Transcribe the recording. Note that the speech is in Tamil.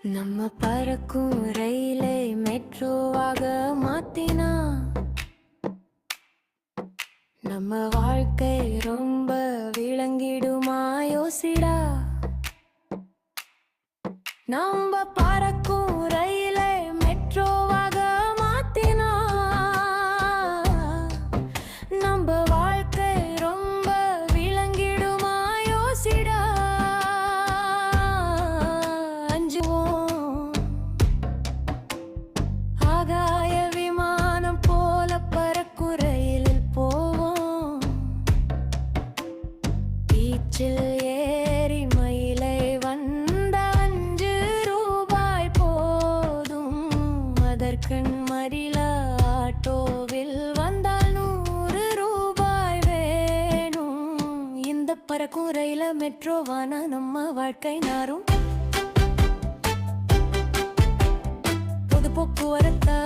நம்ம பறக்கும் ரயிலை மெட்ரோவாக மாத்தினா நம்ம வாழ்க்கை ரொம்ப விளங்கிடுமா? யோசிடா. நம்ம பறக்கும் ரயிலை மெட்ரோவாக மாத்தினா நம்ம வாழ்க்கை ரொம்ப விளங்கிடுமா? யோசிடா. அஞ்சுவோம் ஆகாய விமானம் போல பறக்கும் ரயிலில் போவோம். பீச்சில் ஏறி மயிலை வந்த 5 ரூபாய் போதும். அதற்கண் மறில ஆட்டோவில் வந்தால் 100 ரூபாய் வேணும். இந்த பறக்கும் ரயில மெட்ரோவான நம்ம வாழ்க்கை நாரும். பொது போக்குவரத்தை